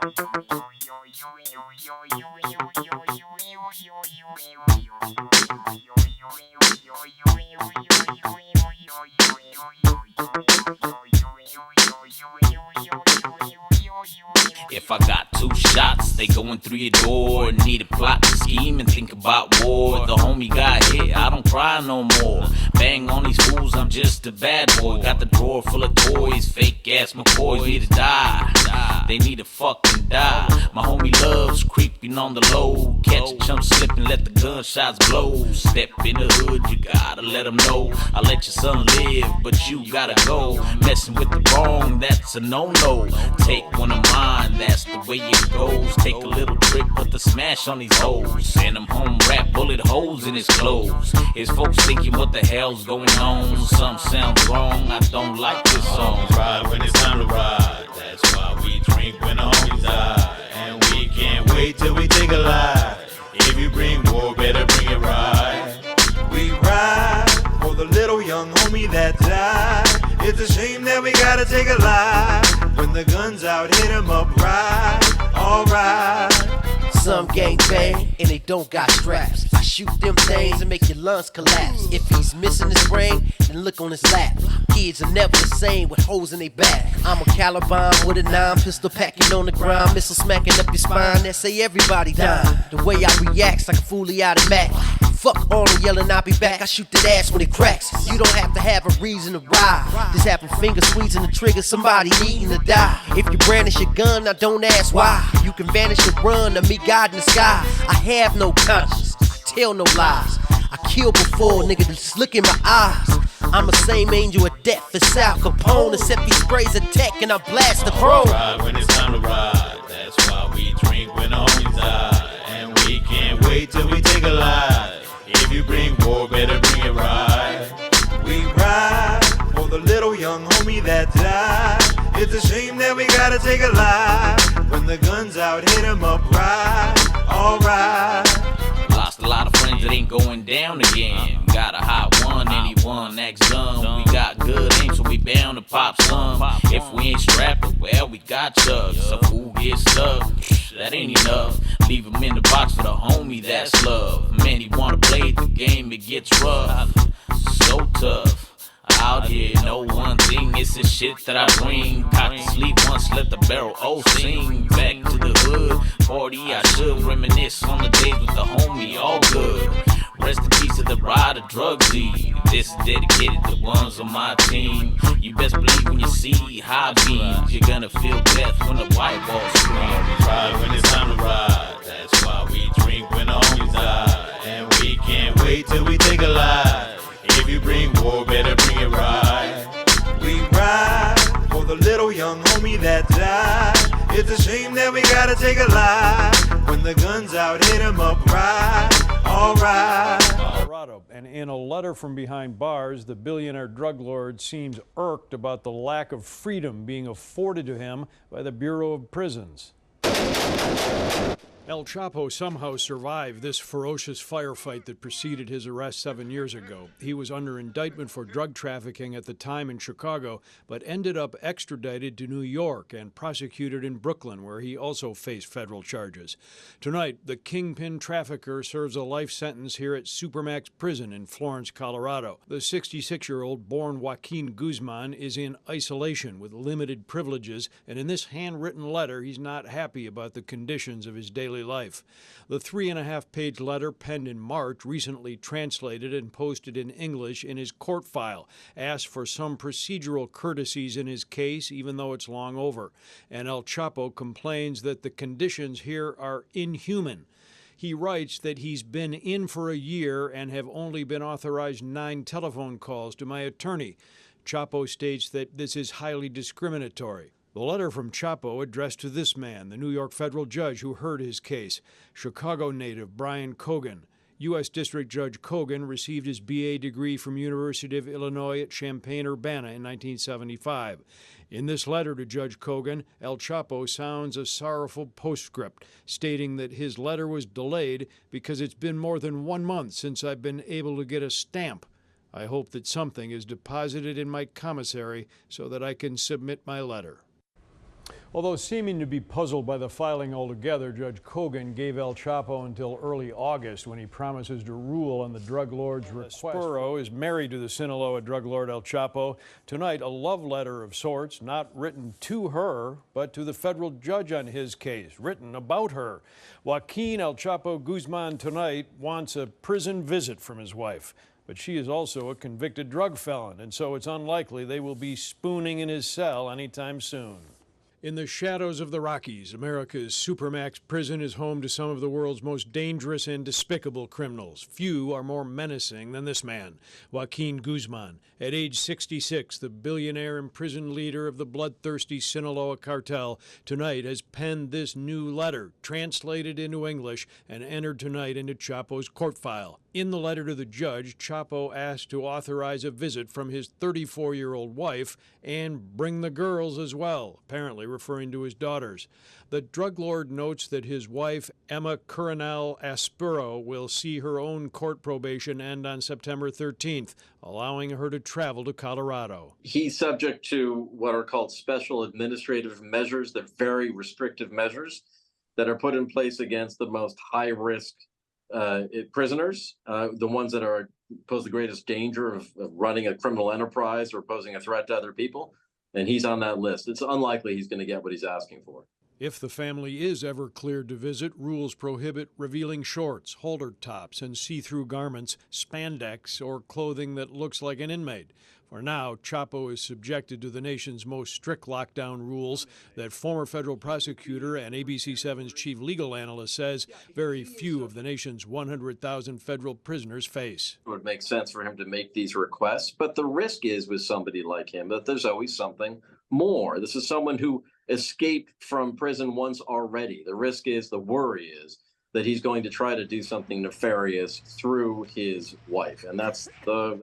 If I got two shots, they going through your door. Need a plot to scheme and think about war. The homie got hit, I don't cry no more. Bang on these fools, I'm just a bad boy. Got the drawer full of toys, fake ass McCoys need to die. They need to fucking die. My homie loves creeping on the low. Catch a chump slipping, let the gunshots blow. Step in the hood, you gotta let them know. I let your son live, but you gotta go. Messing with the wrong, that's a no-no. Take one of mine, that's the way it goes. Take a little trip, put the smash on these hoes. Send him home, wrap bullet holes in his clothes. His folks thinking what the hell's going on. Some sounds wrong, I don't like this song. Ride when it's time to ride. That's why we drink when the homies die. And we can't wait till we take a ride. If you bring war, better bring it right. We ride for the little young homie that died. It's a shame that we gotta take a life. When the gun's out, hit him up right. Alright. Some gang bang and they don't got straps. I shoot them things and make your lungs collapse. If he's missing his brain, then look on his lap. Kids are never the same with holes in their back. I'm a Caliban with a 9 pistol packing on the ground, missile smacking up your spine. That say everybody dying. The way I react's like a fully automatic. Fuck all the yelling, I'll be back. I shoot that ass when it cracks. You don't have to have a reason to ride. Just have a finger squeezing the trigger, somebody needing to die. If you brandish your gun, now don't ask why. You can vanish and run, to me God in the sky. I have no conscience, I tell no lies. I kill before, nigga, just look in my eyes. I'm the same angel of death as Sal Capone, except he sprays a tech and I blast the chrome. Ride when it's time to ride. That's why we drink when the homies die. And we can't wait till we take a life. If you bring war, better bring it right. We ride for the little young homie that died. It's a shame that we gotta take a life. When the gun's out, hit him up right. Alright. Lost a lot of friends that ain't going down again. Got a hot one, anyone acts dumb. We got good aim, so we bound to pop some. If we ain't strapped, well, we got chugs. So fool gets stuck, that ain't enough. Leave him in the box for the homie, that's love. Many wanna play the game, it gets rough. So tough. Out here, know one thing, it's the shit that I bring. Cock to sleep once, let the barrel sing. Back to the hood, 40, I should reminisce on the days with the homie, all good. Rest in peace to the rider, drug Z. This is dedicated to ones on my team. You best believe when you see high beams, you're gonna feel death when the white walls scream. Ride when it's time to ride. That's why we drink when the homies die. And we can't wait till we take a life. If you bring war, better bring it right. We ride for the little young homie that died. It's a shame that we gotta take a life. When the gun's out, hit him up right. Alright. Colorado. And in a letter from behind bars, the billionaire drug lord seems irked about the lack of freedom being afforded to him by the Bureau of Prisons. El Chapo somehow survived this ferocious firefight that preceded his arrest 7 years ago. He was under indictment for drug trafficking at the time in Chicago, but ended up extradited to New York and prosecuted in Brooklyn, where he also faced federal charges. Tonight, the kingpin trafficker serves a life sentence here at Supermax Prison in Florence, Colorado. The 66-year-old born Joaquin Guzman is in isolation with limited privileges, and in this handwritten letter, he's not happy about the conditions of his daily life. The 3.5-page letter penned in March, recently translated and posted in English in his court file, asked for some procedural courtesies in his case, even though it's long over. And El Chapo complains that the conditions here are inhuman. He writes that he's been in for a year and have only been authorized 9 telephone calls to my attorney. Chapo states that this is highly discriminatory. The letter from Chapo addressed to this man, the New York federal judge who heard his case, Chicago native Brian Cogan. U.S. District Judge Cogan received his B.A. degree from University of Illinois at Champaign-Urbana in 1975. In this letter to Judge Cogan, El Chapo sounds a sorrowful postscript, stating that his letter was delayed because it's been more than 1 month since I've been able to get a stamp. I hope that something is deposited in my commissary so that I can submit my letter. Although seeming to be puzzled by the filing altogether, Judge Kogan gave El Chapo until early August when he promises to rule on the drug lord's request. Spuro is married to the Sinaloa drug lord El Chapo. Tonight, a love letter of sorts, not written to her, but to the federal judge on his case, written about her. Joaquin El Chapo Guzman tonight wants a prison visit from his wife. But she is also a convicted drug felon, and so it's unlikely they will be spooning in his cell anytime soon. In the shadows of the Rockies, America's Supermax prison is home to some of the world's most dangerous and despicable criminals. Few are more menacing than this man, Joaquin Guzman. At age 66, the billionaire imprisoned leader of the bloodthirsty Sinaloa cartel tonight has penned this new letter, translated into English and entered tonight into Chapo's court file. In the letter to the judge, Chapo asked to authorize a visit from his 34-year-old wife and bring the girls as well, apparently referring to his daughters. The drug lord notes that his wife, Emma Coronel Aspuro, will see her own court probation end on September 13th, allowing her to travel to Colorado. He's subject to what are called special administrative measures. They're very restrictive measures that are put in place against the most high-risk prisoners, the ones that pose the greatest danger of running a criminal enterprise or posing a threat to other people. And he's on that list. It's unlikely he's going to get what he's asking for. If the family is ever cleared to visit, rules prohibit revealing shorts, halter tops, and see-through garments, spandex, or clothing that looks like an inmate. For now, Chapo is subjected to the nation's most strict lockdown rules that former federal prosecutor and ABC7's chief legal analyst says very few of the nation's 100,000 federal prisoners face. It would make sense for him to make these requests, but the risk is with somebody like him that there's always something more. This is someone who escaped from prison once already. The risk is, the worry is, that he's going to try to do something nefarious through his wife. And that's the